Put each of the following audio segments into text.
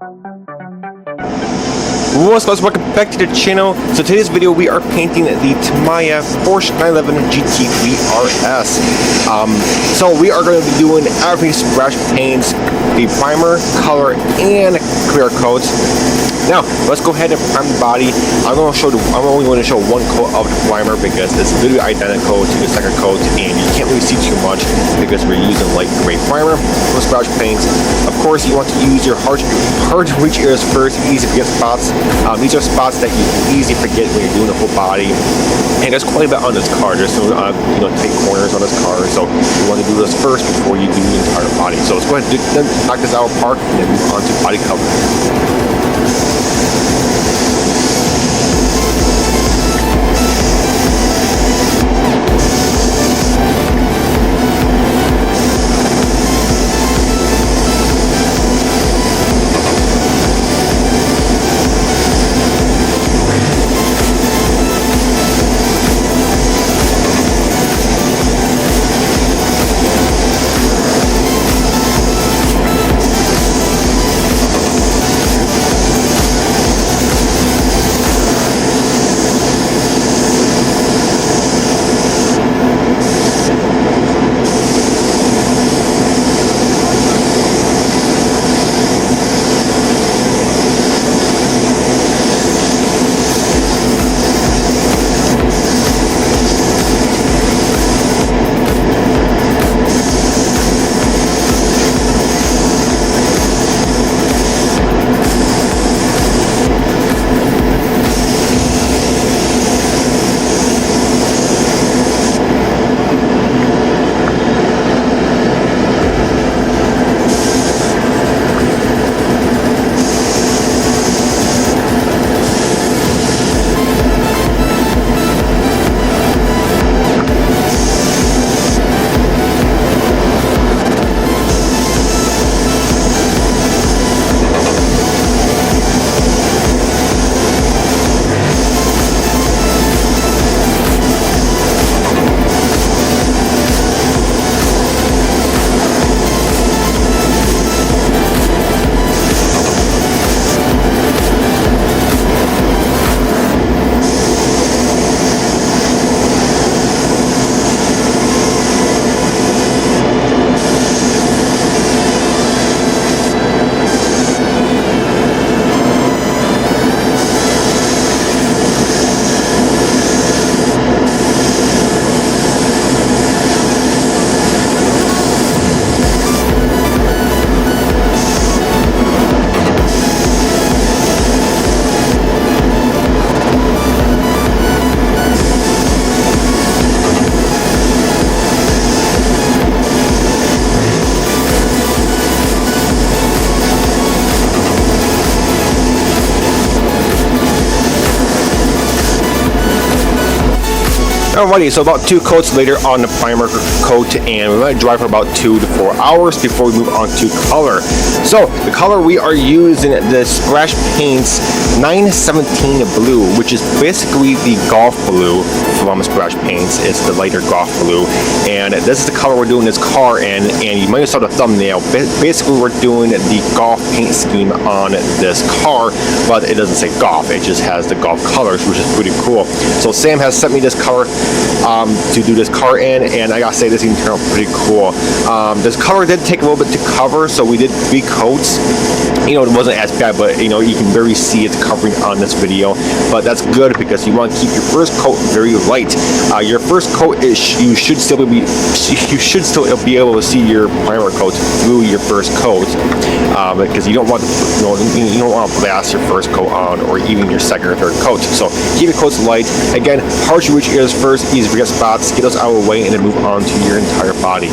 What's up, guys? Welcome back to the channel. So today's video we are painting the Tamiya Porsche 911 GT3 RS. So we are going to be doing everything splash paints, the primer, color, and clear coats. Now let's go ahead and prime the body. I'm only going to show one coat of the primer because it's literally identical to the second coat, and you can't really see too much because we're using light gray primer for splash paints. Of course, you want to use your hard to reach areas first, easy to get spots. These are spots that you can easily forget when you're doing the whole body. And there's quite a bit on this car. There's some tight corners on this car, so you want to do this first before you do the entire body. So let's go ahead and knock this out of the park and then move on to body cover. Alrighty, so about 2 coats later on the primer coat, and we're going to dry for about 2 to 4 hours before we move on to color. So the color we are using, the Splash Paints 917 blue, which is basically the golf blue from Splash Paints. It's the lighter golf blue, and this is the color we're doing this car in. And you might have saw the thumbnail. Basically, we're doing the golf paint scheme on this car, but it doesn't say golf. It just has the golf colors, which is pretty cool. So Sam has sent me this color to do this car in, and I gotta say this can turn out pretty cool. This color did take a little bit to cover, so we did 3 coats. It wasn't as bad, but you can barely see it covering on this video, but that's good because you want to keep your first coat very light. Your first coat is you should still be able to see your primer coat through your first coat, because you don't want to blast your first coat on, or even your second or third coat. So keep your coats light. Again, hard to reach areas first, easy to get spots, get those out of the way, and then move on to your entire body.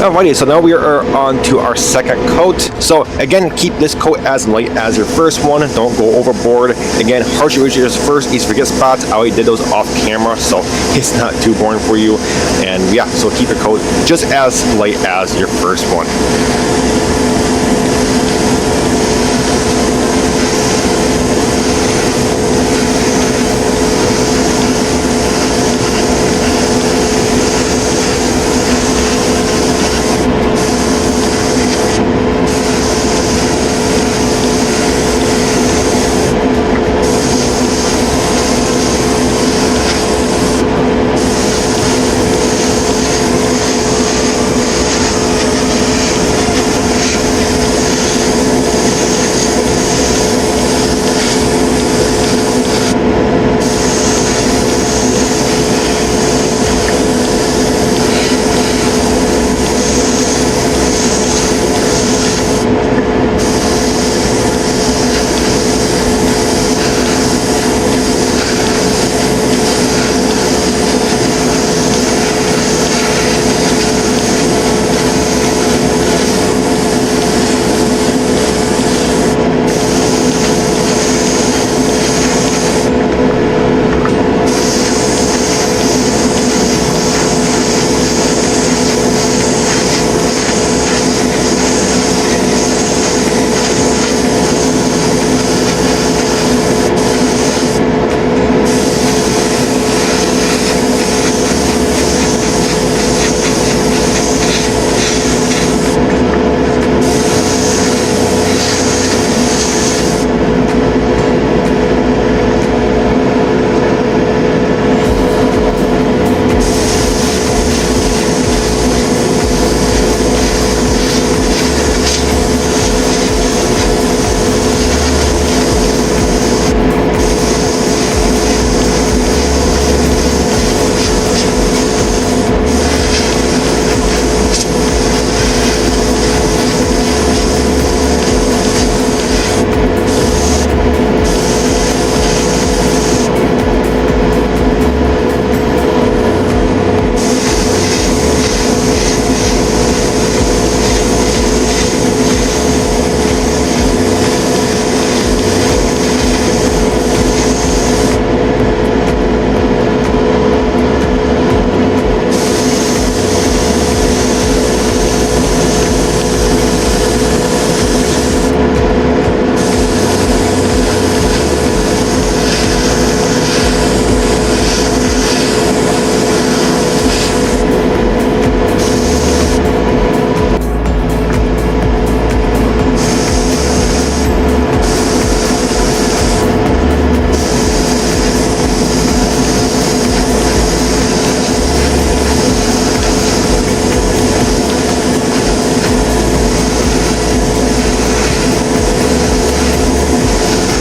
Alrighty, so now we are on to our second coat. So again, keep this coat as light as your first one. Don't go overboard. Again, harsh erasers first, easy to forget spots. I already did those off camera, so it's not too boring for you. And yeah, so keep your coat just as light as your first one.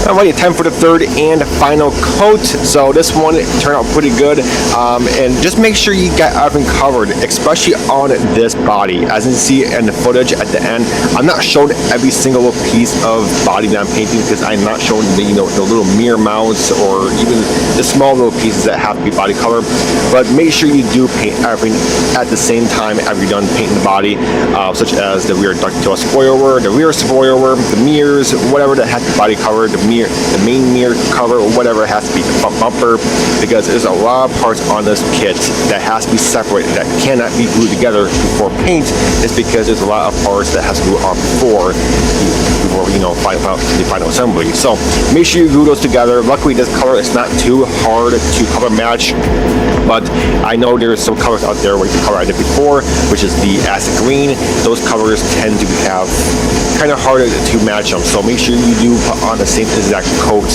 Alrighty, time for the third and final coat. So this one turned out pretty good, and just make sure you got everything covered, especially on this body. As you can see in the footage at the end, I'm not showing every single little piece of body that I'm painting because I'm not showing the the little mirror mounts or even the small little pieces that have to be body color. But make sure you do paint everything at the same time after you're done painting the body, such as the rear ductile spoiler, the rear spoiler, the mirrors, whatever that has to be body covered, the main mirror cover, or whatever has to be, the front bumper, because there's a lot of parts on this kit that has to be separated, that cannot be glued together before paint. It's because there's a lot of parts that has to glue on before the final assembly. So make sure you glue those together. Luckily, this color is not too hard to color match, but I know there's some colors out there where the color I did before, which is the acid green. Those colors tend to have kind of harder to match them. So make sure you do put on the same exact coat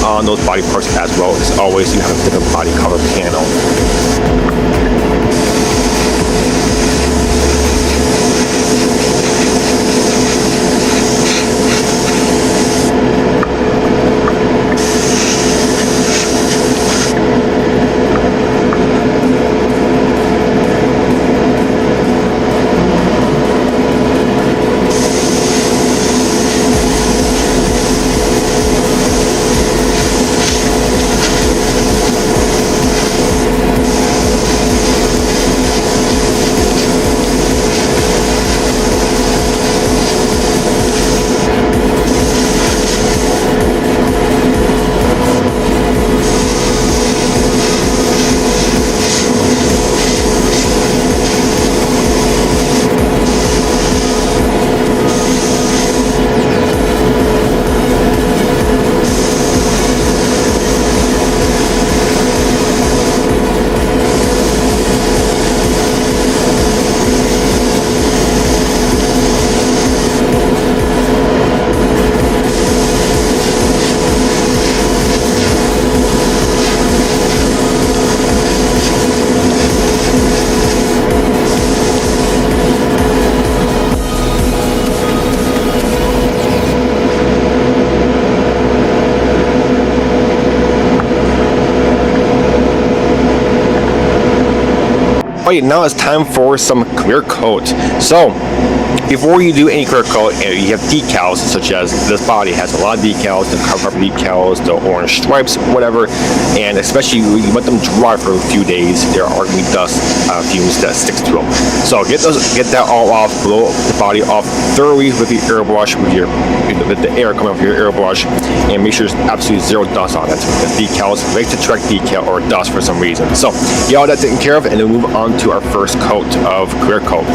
on those body parts as well. As always, you have a different body color panel. But now it's time for some clear coat. So before you do any clear coat, you have decals, such as this body has a lot of decals, the carbon decals, the orange stripes, whatever, and especially you let them dry for a few days, there are going to be dust fumes that sticks to them. So get that all off, blow the body off thoroughly with the airbrush, with the air coming off your airbrush, and make sure there's absolutely zero dust on it. The decals like to track decal or dust for some reason. So get all that taken care of, and then move on to our first coat of clear coat.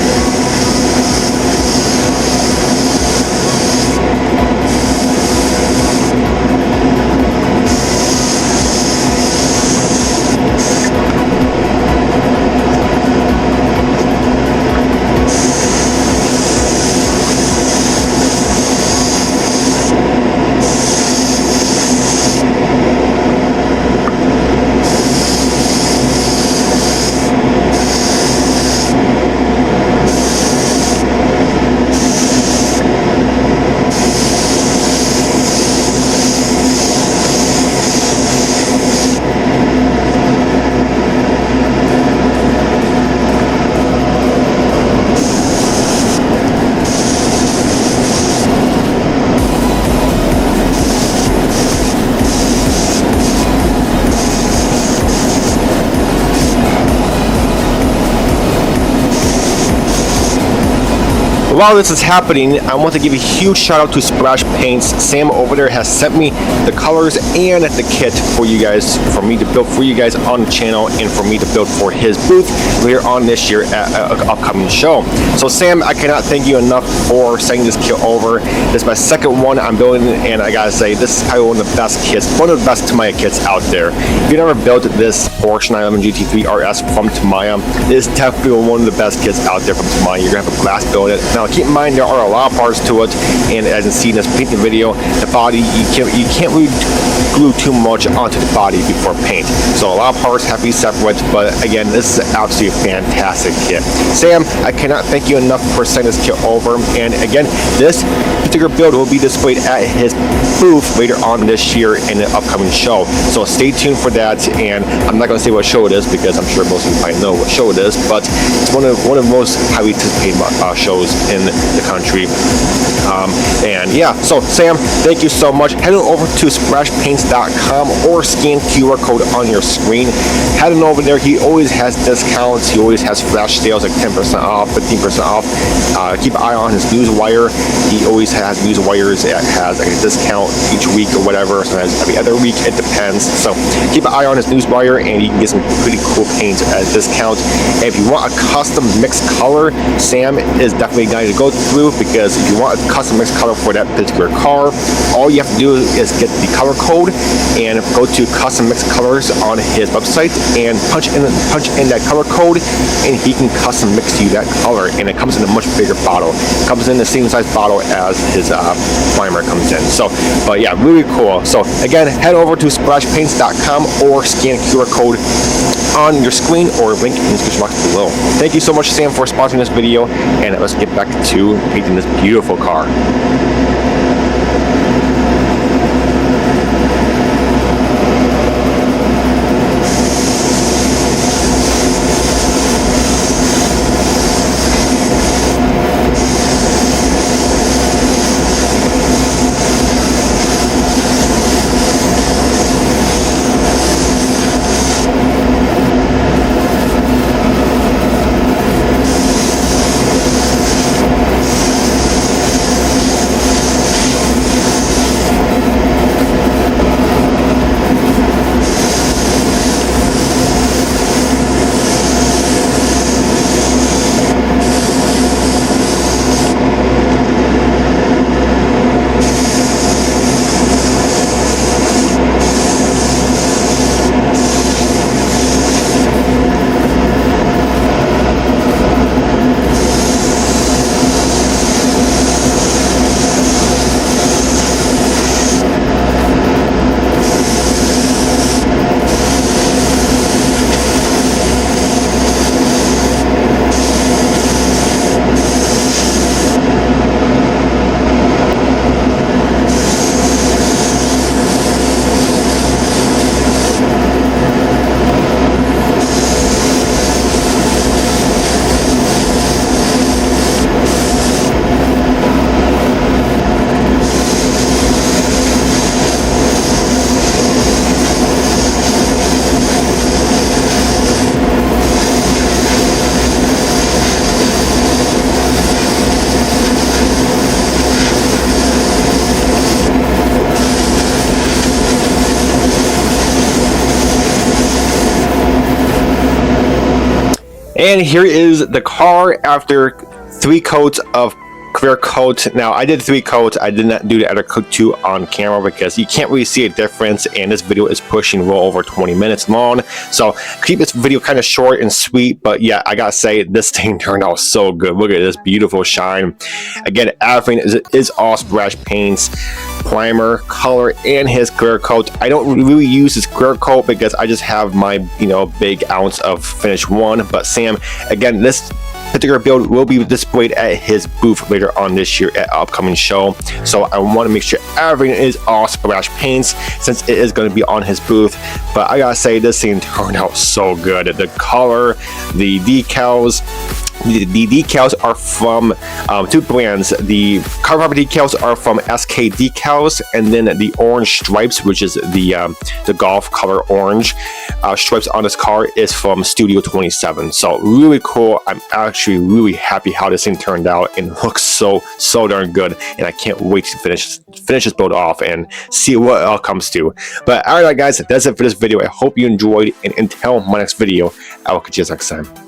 While this is happening, I want to give a huge shout out to Splash Paints. Sam over there has sent me the colors and the kit for you guys, for me to build for you guys on the channel, and for me to build for his booth later on this year at an upcoming show. So Sam, I cannot thank you enough for sending this kit over. This is my second one I'm building, and I gotta say, this is probably one of the best kits, one of the best Tamiya kits out there. If you never built this Porsche 911 GT3 RS from Tamiya, it is definitely one of the best kits out there from Tamiya. You're gonna have a blast building it. Now keep in mind, there are a lot of parts to it, and as you see in this painting video, the body, you can't really glue too much onto the body before paint. So a lot of parts have to be separate, but again, this is absolutely a fantastic kit. Sam, I cannot thank you enough for sending this kit over, and again, this particular build will be displayed at his booth later on this year in the upcoming show. So stay tuned for that, and I'm not going to say what show it is because I'm sure most of you probably know what show it is, but it's one of the most highly anticipated shows in the country. And yeah, so Sam, thank you so much. Head on over to splashpaints.com or scan QR code on your screen. Head on over there. He always has discounts. He always has flash sales like 10% off, 15% off. Keep an eye on his newswire. He always has newswires that has like a discount each week or whatever. Sometimes every other week, it depends. So keep an eye on his newswire, and you can get some pretty cool paints at a discount. And if you want a custom mixed color, Sam is definitely a guy to go through, because if you want a custom mixed color for that particular car, all you have to do is get the color code and go to custom mixed colors on his website and punch in that color code, and he can custom mix you that color, and it comes in a much bigger bottle. It comes in the same size bottle as his primer comes in. So, but yeah, really cool. So again, head over to splashpaints.com or scan QR code on your screen or link in the description box below. Thank you so much, Sam, for sponsoring this video, and let's get back to painting this beautiful car. And here is the car after 3 coats of clear coat. Now I did 3 coats. I did not do the other coat 2 on camera because you can't really see a difference, and this video is pushing well over 20 minutes long, so keep this video kind of short and sweet. But yeah, I gotta say, this thing turned out so good. Look at this beautiful shine. Again, everything is all splash paints, primer, color, and his clear coat. I don't really use his clear coat because I just have my big ounce of finish 1. But Sam, again, this particular build will be displayed at his booth later on this year at upcoming show, so I want to make sure everything is all splash paints since it is going to be on his booth. But I gotta say, this thing turned out so good. The color, the decals. The decals are from 2 brands. The carbon fiber decals are from SK Decals, and then the orange stripes, which is the golf color orange stripes on this car, is from Studio 27. So really cool. I'm actually really happy how this thing turned out, and looks so darn good. And I can't wait to finish this build off and see what it all comes to. But alright guys, that's it for this video. I hope you enjoyed, and until my next video, I will catch you next time.